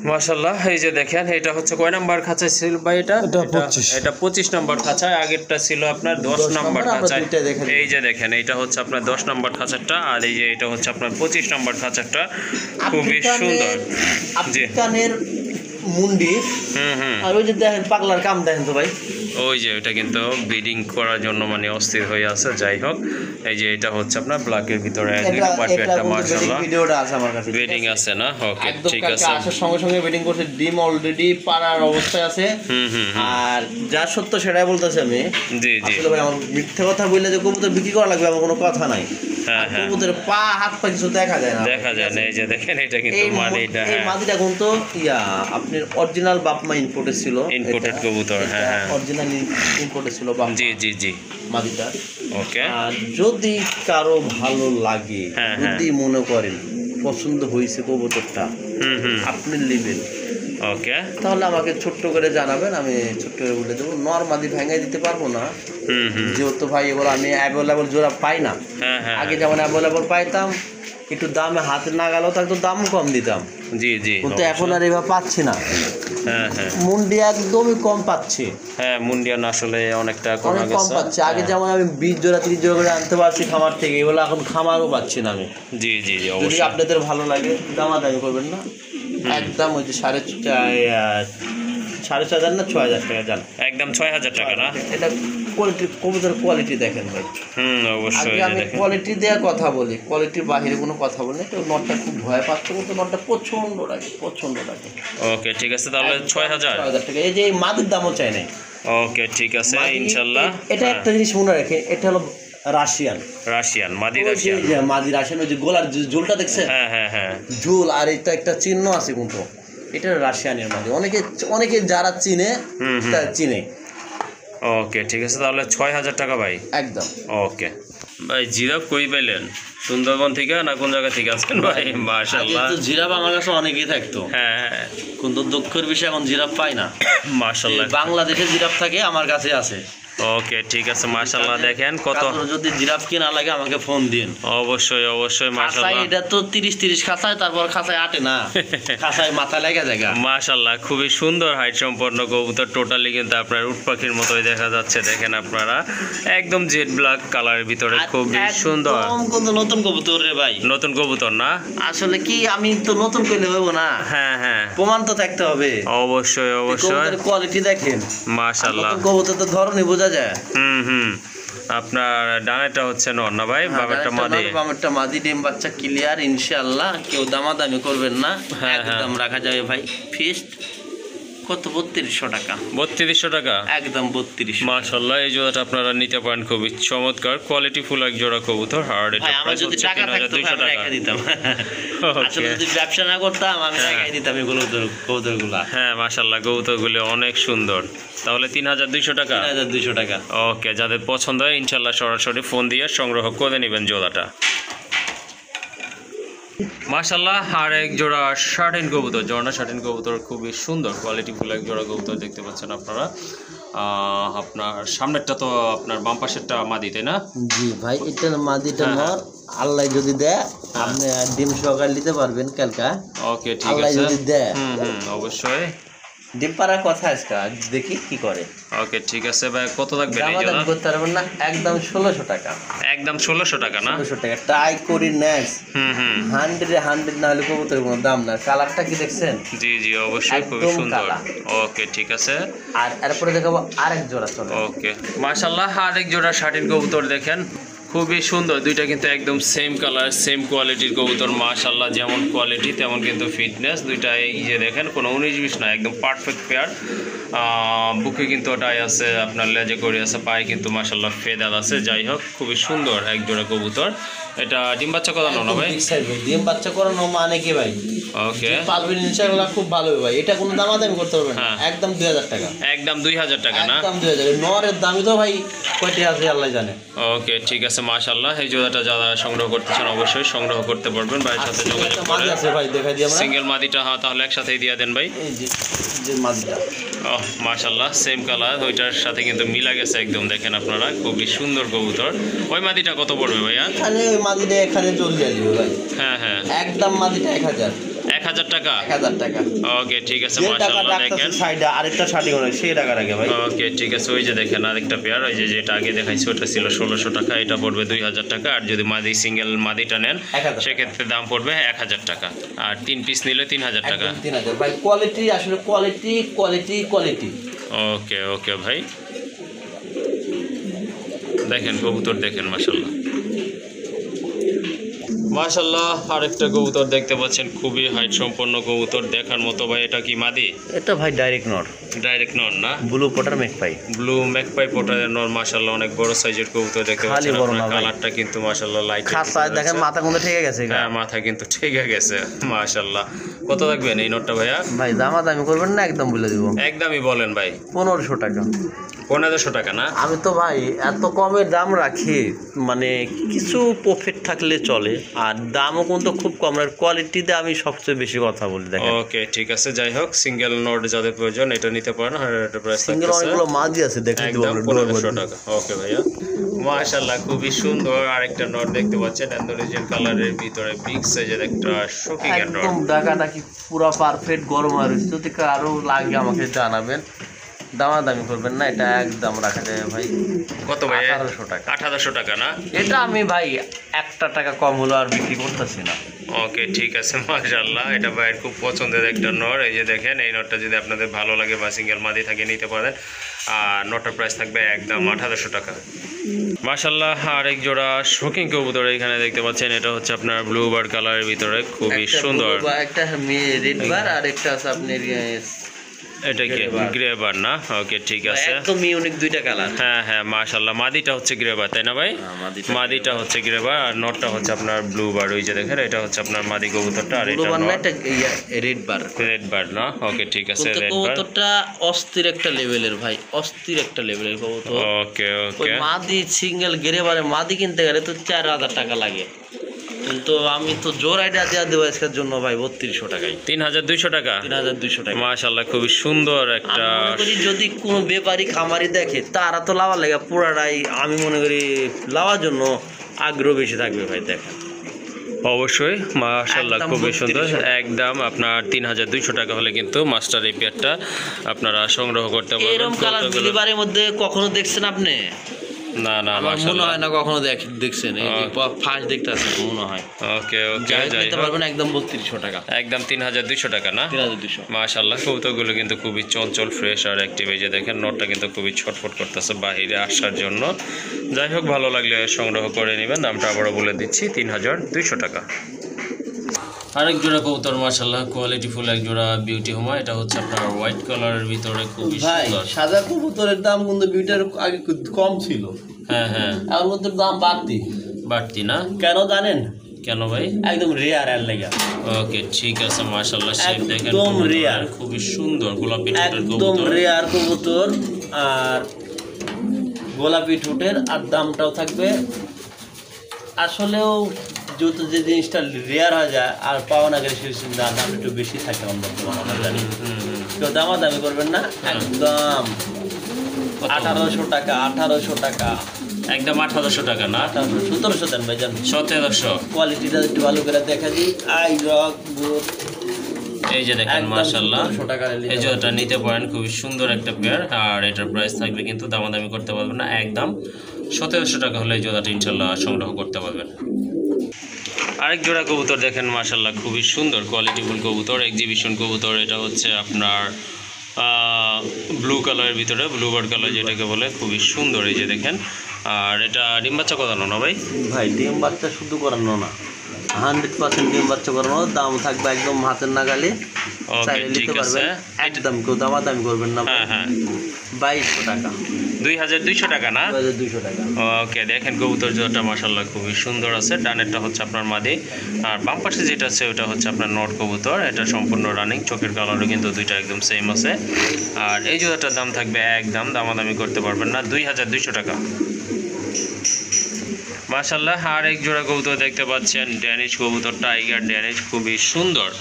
মাশাআল্লাহ, এই যে দেখেন, এটা হচ্ছে কয় নাম্বার খাঁচা ছিল ভাই? এটা 25 এটা 25 নাম্বার খাঁচায়, আগেরটা ছিল আপনার 10 নাম্বার আমরা খাঁচায়। দুইটা দেখে নিই। এই যে দেখেন, এইটা হচ্ছে আপনার 10 নাম্বার খাঁচারটা, আর এই যে এটা হচ্ছে আপনার 25 নাম্বার খাঁচারটা। খুবই সুন্দর। জি আফ্রিকানের মুন্ডি। হুম আর ওই যে দেখেন পাগলার কাম দেখেন তো ভাই, ওই যে ওটা কিন্তু ব্রিডিং করার জন্য মানে অস্থির হয়ে আছে। যাই হোক, এই যে এটা হচ্ছে আপনার ব্ল্যাকের ভিতরে একটা মাশাআল্লাহ ভিডিওটা আছে আমার কাছে, ব্রিডিং আছে না? ওকে একদম ঠিক কালকে আছে। আসার সঙ্গে সঙ্গে ব্রিডিং করছে, ডিম অলরেডি পাড়ার অবস্থায় আছে। হুম আর যা সত্য সেটাই বলতেছি আমি। জি জি আসলে ভাই আমার মিথ্যে কথা বললে যে কবুতর বিক্রি করা লাগবে আমার কোনো কথা নাই। হ্যাঁ হ্যাঁ কবুতরের পা হাত পা কিছু দেখা যায় না, দেখা যায় না। এই যে দেখেন, এটা কিন্তু এই মানে এটা এই হ্যাঁ মাদিটা কিন্তু আপনার অরিজিনাল বাপমা ইম্পোর্টেড ছিল, ইম্পোর্টেড কবুতর। হ্যাঁ হ্যাঁ অরিজিনাল ইম্পোর্টেড ছিল বাপমা জি জি জি মাদিটা। ওকে আর যদি কারো ভালো লাগে, হ্যাঁ, যদি মনে করেন পছন্দ হয়েছে কবুতরটা, হুম আপনি নেবেন, ওকে তাহলে আমাকে ছোট্ট করে জানাবেন, আমি ছোট্ট করে বলে দেবো। নর্মাদি ভেঙে দিতে পারবো না, হুম যেহেতু ভাই এগুলো আমি অ্যাভেলেবল জোড়া পাই না। হ্যাঁ হ্যাঁ আগে যেমন অ্যাভেলেবল পাইতাম, একটু দামে হাতে না গেলেও তো একটু দাম কম দিতাম, জি জি কিন্তু এখন আর এভাবে পাচ্ছি না। হ্যাঁ হ্যাঁ মুন্ডি একদমই কম পাচ্ছি, হ্যাঁ মুন্ডিয়ান আসলে অনেকটা কমে অনেক কম গেছে। পাচ্ছি। আগে যেমন আমি 20 জোড়া 30 জোড়া করে আনতে পারছি খামার থেকে, এগুলো এখন খামারও পাচ্ছি না আমি। জি জি জি যদি অবশ্যই। আপনাদের ভালো লাগে দামাদামি করবেন না, একদম ওই যে 6,500 না 6,000 টাকা জান, একদম 6,000 টাকা না? এটা কোয়ালিটি, কবুতরের কোয়ালিটি দেখেন ভাই। অবশ্যই আগে আমি দেখেন। কোয়ালিটি দেওয়ার কথা বলি, কোয়ালিটির বাইরে কোনো কথা বলি না। তো নটটা খুব ভয় পাচ্ছে, কিন্তু নটটা প্রচণ্ড লাগে, প্রচণ্ড লাগে। ওকে ঠিক আছে, তাহলে 6,000। 6,000 টাকা। এই যে এই মাদের দামও চাই নাই। ওকে ঠিক আছে মাদি, ইনশাল্লাহ। এটা একটা জিনিস মনে রাখে, এটা হলো রাশিয়ান, রাশিয়ান মাদি ওই যে রাশিয়ান। মাদি রাশিয়ান, ওই যে গোলার যে ঝুলটা দেখছেন, হ্যাঁ ঝুল, আর এটা একটা চিহ্ন আছে কিন্তু, এটা রাশিয়ানের মাদি। অনেকে অনেকে যারা চিনে তারা চিনে। ওকে ঠিক আছে, তাহলে 6,000 টাকা ভাই একদম। ওকে ভাই। জিরাফ কই পাইলেন? সুন্দরবন থেকে না কোন জায়গা থেকে আসছেন ভাই? মাশাআল্লাহ। আগে তো জিরাফ আমার কাছে অনেকেই থাকতো, হ্যাঁ কিন্তু দুঃখের বিষয় এখন জিরাফ পাই না। মাশাআল্লাহ। বাংলাদেশে জিরাফ থাকে, আমার কাছে আছে। ওকে ঠিক আছে মাশাআল্লাহ। দেখেন কত, কারোর যদি জিরাফ কিনা লাগে আমাকে ফোন দিন। অবশ্যই অবশ্যই খাঁচায় মাশাআল্লাহ। এটা তো 30 খাঁচায়, তারপর খাঁচায় আটে না, খাঁচায় মাথা লেগে জায়গা। মাশাআল্লাহ, খুবই সুন্দর হাইট সম্পন্ন কবুতর। টোটালি কিন্তু আপনার উট পাখির মতোই দেখা যাচ্ছে। দেখেন আপনারা একদম জেড ব্ল্যাক কালারের ভিতরে, খুবই সুন্দর। কিন্তু নতুন কবুতর রে ভাই, নতুন কবুতর না? আসলে কি আমি তো নতুন করলে হইব না, হ্যাঁ প্রমাণ তো থাকতে হবে। অবশ্যই অবশ্যই কোয়ালিটি দেখেন মাশাআল্লাহ। নতুন কবুতর তো ধরনই বোঝা যায়। আপনার ডানেরটা হচ্ছে নর না ভাই? বাবারটা মাদি? বাবারটা মাদি, ডিম বাচ্চা ক্লিয়ার ইনশাআল্লাহ। কেউ দামাদামি করবেন না, একদম রাখা যাবে ভাই ফিক্সড। কত? 3200 টাকা। 3200 টাকা একদম 3200। মাশাআল্লাহ। এই জোড়াটা আপনারা নিতে পারেন, খুবই চমৎকার কোয়ালিটি ফুল এক জোড়া কবুতর। আর এটা ভাই আমার প্রাইস যদি হচ্ছে টাকা থাকতো 3200 আমি টাকা। রেখে দিতাম। আসলে যদি ব্যবসা না করতাম আমি রেখে দিতাম এগুলো, কবুতরগুলা। হ্যাঁ মাশাআল্লাহ, কবুতরগুলো অনেক সুন্দর। তাহলে 3200 টাকা। 3200 টাকা। ওকে, যাদের পছন্দ হয় ইনশাআল্লাহ সরাসরি ফোন দিয়ে সংগ্রহ করে নেবেন জোড়াটা। মাশাআল্লাহ, আর এক জোড়া শার্টিন কবুতর, ঝর্ণা শার্টিন কবুতর, খুবই সুন্দর কোয়ালিটি ফুল এক জোড়া কবুতর দেখতে পাচ্ছেন আপনারা। আপনার সামনেরটা তো আপনার বাম পাশেরটা মাদি, তাই না? জি ভাই, এটা মাদিটা নর। আল্লাহ যদি দেয় আপনি ডিম সহকারে নিতে পারবেন কালকা। ওকে ঠিক আল্লাহ আছে। যদি দেয় অবশ্যই ডিম পাড়ার কথা আজকে, দেখি কি করে। ওকে ঠিক আছে ভাই, কত থাকবে এই জোড়া? দামাদামি করতে পারবেন না, একদম 1600 টাকা। একদম 1600 টাকা না? 1600 টাকা। ট্রাই করি নেক্সট। 100 না হলে কবুতরের কোনো দাম না। কালারটা কি দেখছেন? জি জি অবশ্যই, খুবই একদম সুন্দর। কালা। ওকে ঠিক আছে। আর এরপরে দেখাবো আরেক জোড়া। চলে ওকে মাশাআল্লাহ, আরেক জোড়া শার্টিন কবুতর দেখেন, খুবই সুন্দর। দুইটা কিন্তু একদম সেম কালার, সেম কোয়ালিটির কবুতর। মাশাআল্লাহ, যেমন কোয়ালিটি তেমন কিন্তু ফিটনেস। দুইটা এই যে দেখেন, কোনো 19-20 না, একদম পারফেক্ট পেয়ার। বুকে কিন্তু ওটাই আছে, আপনার লেজে করে আছে, পায়ে কিন্তু মাশাআল্লাহ ফেদার আছে। যাই হোক, খুবই সুন্দর এক জোড়া কবুতর। এটা ডিম বাচ্চা করানো না ভাই? ডিম বাচ্চা করানো মানে কি ভাই? ওকে পালবেন ইনশাআল্লাহ, খুব ভালো হবে ভাই। এটা কোনো দামাদামি করতে পারবেন না, হ্যাঁ। একদম 2000 টাকা। একদম 2000 টাকা না? একদম 2000। নরের দামই তো ভাই কয়টি আছে আল্লাহ জানে। ওকে ঠিক আছে মাশাআল্লাহ। এই জোড়াটা যারা সংগ্রহ করতেছেন অবশ্যই সংগ্রহ করতে পারবেন ভাইয়ের সাথে যোগাযোগ করে। আছে ভাই, দেখাই দিই আমরা। সিঙ্গেল মাদিটা, হ্যাঁ তাহলে একসাথেই দিয়ে দেন ভাই। এই যে মাদিটা, মাশাআল্লাহ, সেম কালার, ওইটার সাথে কিন্তু মিলা গেছে একদম। দেখেন আপনারা, খুবই সুন্দর কবুতর। ওই মাদিটা কত পড়বে ভাইয়া? এখানে ওই মাদিটা এখানে চলে আসবে ভাই। হ্যাঁ একদম মাদিটা 1000। 1000 টাকা? 1000 টাকা। ওকে ঠিক আছে যে টাকা মাশাআল্লাহ। রাখতেছে দেখেন সাইডে আরেকটা শাড়ি করে সেই টাকা রাখে ভাই। ওকে ঠিক আছে। ওই যে দেখেন আরেকটা পেয়ার, ওই যে যেটা আগে দেখাইছি ওটা ছিল 1600 টাকা, এটা পড়বে 2000 টাকা। আর যদি মাদি সিঙ্গেল মাদিটা নেন 1000 সেক্ষেত্রে দাম পড়বে 1000 টাকা। আর 3 পিস নিলে 3000 টাকা। একদম 3000 ভাই। কোয়ালিটি আসলে কোয়ালিটি কোয়ালিটি কোয়ালিটি। ওকে ওকে ভাই, দেখেন কবুতর দেখেন মাশাআল্লাহ। মাশাআল্লাহ, আরেকটা কবুতর দেখতে পাচ্ছেন, খুবই হাইট সম্পন্ন কবুতর, দেখার মতো ভাই। এটা কি মাদি? এটা ভাই ডাইরেক্ট নর, ডাইরেক্ট নর না? Blue potter magpie. Blue magpie পোটারের নর। মাশাআল্লাহ, অনেক বড় সাইজের কবুতর দেখতে খালি পাচ্ছেন বড় না আপনারা। ভাই। কালারটা কিন্তু মাশাআল্লাহ লাইট। খাসা দেখেন মাথা কোনটা ঠিক গেছে। হ্যাঁ, মাথা কিন্তু ঠিক গেছে মাশাআল্লাহ। কত থাকবেন এই নটটা ভাইয়া? ভাই দামাদামি করবেন না, একদম বলে দিব। একদমই বলেন ভাই। 1500 টাকা। 1500 টাকা না? আমি তো ভাই এত কমে দাম রাখি, মানে কিছু প্রফিট থাকলে চলে। আর দামও কিন্তু খুব কম, আর কোয়ালিটিতে আমি সবচেয়ে বেশি কথা বলি। দেখেন ওকে ঠিক আছে। যাই হোক, সিঙ্গেল নোট যাদের প্রয়োজন এটা নিতে পারেন। আর এটা প্রাইস সিঙ্গেল অনেকগুলো মাঝি আছে, দেখে দিব একদম 1500 টাকা। ওকে ভাইয়া মাশাআল্লাহ, খুবই সুন্দর। আরেকটা নট দেখতে পাচ্ছেন, ইন্দোনেশিয়ান কালারের ভিতরে বিগ সাইজের একটা শোকি নট। একদম ডাকাডাকি পুরো পারফেক্ট গরম। আর যদি আরো লাগে আমাকে জানাবেন, দামাদামি করবেন না, এটা একদম রাখা যায় ভাই। কত ভাই? 1800 টাকা। 1800 টাকা না? এটা আমি ভাই 1 টাকা কম হলো আর বিক্রি করতেছি না। ওকে ঠিক আছে মাশাআল্লাহ, এটা ভাইয়ের খুব পছন্দের একটা নর। এই যে দেখেন, এই নটটা যদি আপনাদের ভালো লাগে বা সিঙ্গেল মাদি থাকে নিতে পারেন। আর নটটার প্রাইস থাকবে একদম 1800 টাকা। মাশাআল্লাহ, আর এক জোড়া শৌখিন কবুতর এখানে দেখতে পাচ্ছেন, এটা হচ্ছে আপনার ব্লু বার্ড কালারের ভিতরে, খুবই সুন্দর। একটা রেড বার আর একটা আছে আপনার এটা কি গ্রে বার না? ওকে ঠিক আছে, একদম ইউনিক দুইটা কালার। হ্যাঁ হ্যাঁ মাশাআল্লাহ, মাদিটা হচ্ছে গ্রে বার তাই না ভাই? মাদিটা হচ্ছে গ্রে বার আর নটটা হচ্ছে আপনার ব্লু বার। ওই যে দেখেন, এটা হচ্ছে আপনার মাদি কবুতরটা আর এটা রেড বার। রেড বার না? ওকে ঠিক আছে, রেড বার। কবুতরটা অস্থির একটা লেভেলের ভাই, অস্থির একটা লেভেলের কবুতর। ওকে ওই ওকে, মাদি সিঙ্গেল গেরে বারে মাদি কিনতে গেলে তো 4000 টাকা লাগে, কিন্তু আমি তো জোর আইডিয়া দেওয়া দেবো আজকের জন্য ভাই 3200 টাকায়। 3200 টাকা? 3200 টাকা। মাশাআল্লাহ, খুবই সুন্দর একটা। আমি মনে করি যদি কোনো ব্যাপারী খামারি দেখে তারা তো লাভা লাগে পুরাটাই, আমি মনে করি লাভার জন্য আগ্রহ বেশি থাকবে ভাই। দেখেন অবশ্যই মাশাআল্লাহ, একদম খুবই সুন্দর। 3200 একদম আপনার 3200 টাকা হলে কিন্তু মাস্টার এই পেয়ারটা আপনারা সংগ্রহ করতে পারবেন। এরকম কালার বিলিবারের মধ্যে কখনো দেখছেন আপনি? না না, আমার মনে মাশাআল্লাহ। হয় না কখনো দেখছেন, এই যে ফার্স্ট দেখতেছেন মনে হয়। ওকে ওকে, যাই যাই নিতে হোক, পারবেন একদম 3200 টাকা। একদম 3200 টাকা না? 3200। মাশাআল্লাহ, কবুতরগুলো কিন্তু খুবই চঞ্চল, ফ্রেশ আর অ্যাক্টিভ। এই যে দেখেন, নটটা কিন্তু খুবই ছটফট করতেছে বাইরে আসার জন্য। যাই হোক, ভালো লাগলে সংগ্রহ করে নেবেন। দামটা আবারও বলে দিচ্ছি, 3200 টাকা। আরেক জোড়া কবুতর মাশাআল্লাহ, কোয়ালিটি ফুল এক জোড়া বিউটি হোমা। এটা হচ্ছে আপনার হোয়াইট কালারের ভিতরে, খুবই ভাই সুন্দর। সাদা কবুতরের দাম কিন্তু বিউটার আগে কম ছিল, হ্যাঁ হ্যাঁ, এখন কিন্তু দাম বাড়তি। বাড়তি না? কেন জানেন? কেন ভাই? একদম রেয়ার এর লাগা। ওকে ঠিক আছে মাশাআল্লাহ, শেপ দেখেন একদম কবুতরের, rare। খুবই সুন্দর গোলাপি ঠোঁটের একদম কবুতর। রেয়ার কবুতর আর গোলাপি ঠোঁটের, আর দামটাও থাকবে আসলেও যত যে জিনিসটা রেয়ার হয়ে যায় আর পাওয়া না গেলে সেই দাম একটু বেশি থাকে আমরা জানি। কেউ দামাদামি করবেন না, একদম 1800 টাকা। 1800 টাকা, একদম 1800 টাকা না? 1700 দেন ভাই, জান 1700। কোয়ালিটিটা একটু ভালো করে দেখা দিই। আই রক গুড, এই যে দেখেন একদম মাশাআল্লাহ, 1700 টাকা এই জোড়াটা নিতে পারেন, খুবই সুন্দর একটা পেয়ার। আর এটার প্রাইস থাকবে কিন্তু দামাদামি করতে পারবেন না, একদম 1700 টাকা হলে এই জোড়াটা ইনশাল্লাহ সংগ্রহ করতে পারবেন। আরেক জোড়া কবুতর দেখেন মাশাআল্লাহ, খুবই সুন্দর কোয়ালিটিফুল কবুতর, এক্সিবিশন কবুতর। এটা হচ্ছে আপনার ব্লু কালারের ভিতরে, ব্লু বার্ড কালার যেটাকে বলে, খুবই সুন্দর। এই যে দেখেন, আর এটা ডিম বাচ্চা করানো না ভাই? ভাই ডিম বাচ্চা শুধু করানো না, 100% ডিম বাচ্চা করানো। দাম থাকবে একদম হাতের নাগালে, চাইলে ঠিক নিতে আছে। পারবেন। একদম কেউ দামাদামি করবেন না। হ্যাঁ হ্যাঁ, 2200 টাকা। 2200 টাকা না? 2200 টাকা। ওকে দেখেন, কবুতর জোড়াটা মাশাআল্লাহ খুবই সুন্দর আছে। ডানেরটা হচ্ছে আপনার মাদি, আর বাম পাশে যেটা আছে ওটা হচ্ছে আপনার নট কবুতর। এটা সম্পূর্ণ রানিং, চোখের কালারও কিন্তু দুইটা একদম সেম আছে। আর এই জোড়াটার দাম থাকবে একদম দামাদামি করতে পারবেন না, 2200 টাকা। মাশাআল্লাহ, আর এক জোড়া কবুতর দেখতে পাচ্ছেন, ড্যানিশ কবুতর, টাইগার ড্যানিশ, খুবই সুন্দর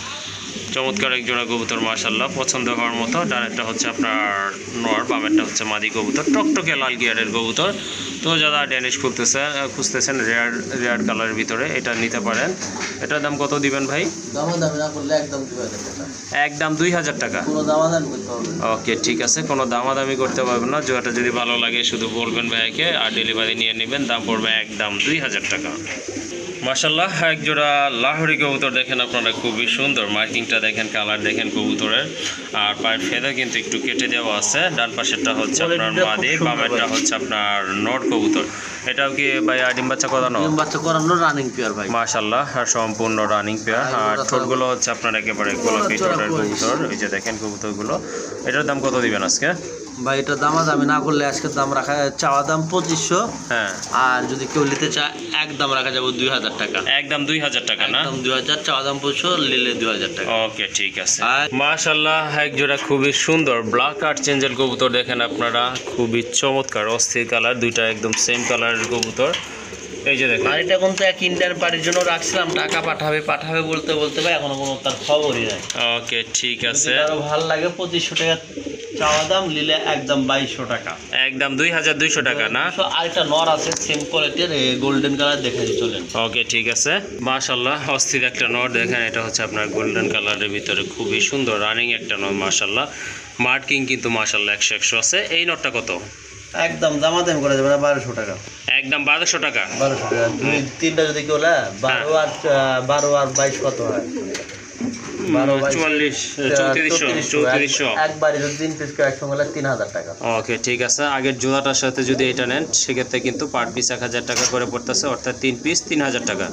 চমৎকার এক জোড়া কবুতর মাশাআল্লাহ, পছন্দ হওয়ার মতো। ডানেরটা হচ্ছে আপনার নর, বামেরটা হচ্ছে মাদি কবুতর, টকটকে লাল গিয়ারের কবুতর। তো যারা ড্যানিশ খুঁজতেছেন রেয়ার কালারের ভিতরে, এটা নিতে পারেন। এটার দাম কত দিবেন ভাই? দামাদামি না করলে একদম 2000 টাকা। একদম 2000 টাকা? কোনো দামাদামি করতে হবে না। ওকে ঠিক আছে, কোনো দামাদামি করতে পারবেন না। জোড়াটা যদি ভালো লাগে শুধু বলবেন ভাইকে, আর ডেলিভারি নিয়ে নেবেন। দাম পড়বে একদম 2000 টাকা। মাশাআল্লাহ, এক জোড়া লাহোরি কবুতর দেখেন আপনারা, খুবই সুন্দর। মার্কিংটা দেখেন, কালার দেখেন কবুতরের, আর পায়ের ফেদা কিন্তু একটু কেটে দেওয়া আছে। ডান পাশেরটা হচ্ছে আপনার মাদি, বামেরটা হচ্ছে আপনার নট কবুতর। এটাও কি ভাই ডিম বাচ্চা করানো? ডিম বাচ্চা করানো রানিং পেয়ার ভাই। মাশাআল্লাহ, আর সম্পূর্ণ রানিং পেয়ার। আর ঠোঁটগুলো হচ্ছে আপনার একেবারে গোলাপি ঠোঁটের কবুতর। এই যে দেখেন কবুতরগুলো। এটার দাম কত দিবেন আজকে ভাই? এটা দামাদামি না করলে আজকের দাম রাখা, চাওয়া দাম 2500। হ্যাঁ, আর যদি কেউ নিতে চায় একদম রাখা যাবে 2000 টাকা। একদম 2000 টাকা না? একদম 2000, চাওয়া দাম 2500, নিলে 2000 টাকা। ওকে ঠিক আছে। আর মাশাআল্লাহ, এক জোড়া খুবই সুন্দর ব্ল্যাক আর চেঞ্জেল কবুতর দেখেন আপনারা, খুবই চমৎকার, অস্থির কালার, দুইটা একদম সেম কালারের কবুতর। এই যে দেখেন, আর এটা কোন তো এক ইন্ডিয়ান পার্টির জন্য রাখছিলাম, টাকা পাঠাবে বলতে ভাই এখনো কোনো তার খবরই নাই। ওকে ঠিক আছে, আরো ভালো লাগে 2500 টাকা চাওয়া দাম, নিলে একদম 2200 টাকা। একদম 2200 টাকা না? আর একটা নর আছে সেম কোয়ালিটির, গোল্ডেন কালার, দেখে চলেন। ওকে ঠিক আছে। মাশাআল্লাহ, অস্থির একটা নট দেখেন, এটা হচ্ছে আপনার গোল্ডেন কালারের ভিতরে, খুবই সুন্দর রানিং একটা নট মাশাআল্লাহ। মার্কিং কিন্তু মাশাআল্লাহ 100 আছে। এই নটটা কত? একদম দামাদামি করা যাবে না, 1200 টাকা। একদম 1200 টাকা। 1200 টাকা, দুই তিনটা যদি কেউ নেয়, 12 আর 22 কত হয়? 12 44 3400 একবারে যদি 3 পিস কেউ একসঙ্গে নেয় 3000 টাকা। ওকে ঠিক আছে। আগের জোড়াটার সাথে যদি এটা নেন সেক্ষেত্রে কিন্তু পার পিস 1000 টাকা করে পড়তেছে, অর্থাৎ 3 পিস 3000 টাকা।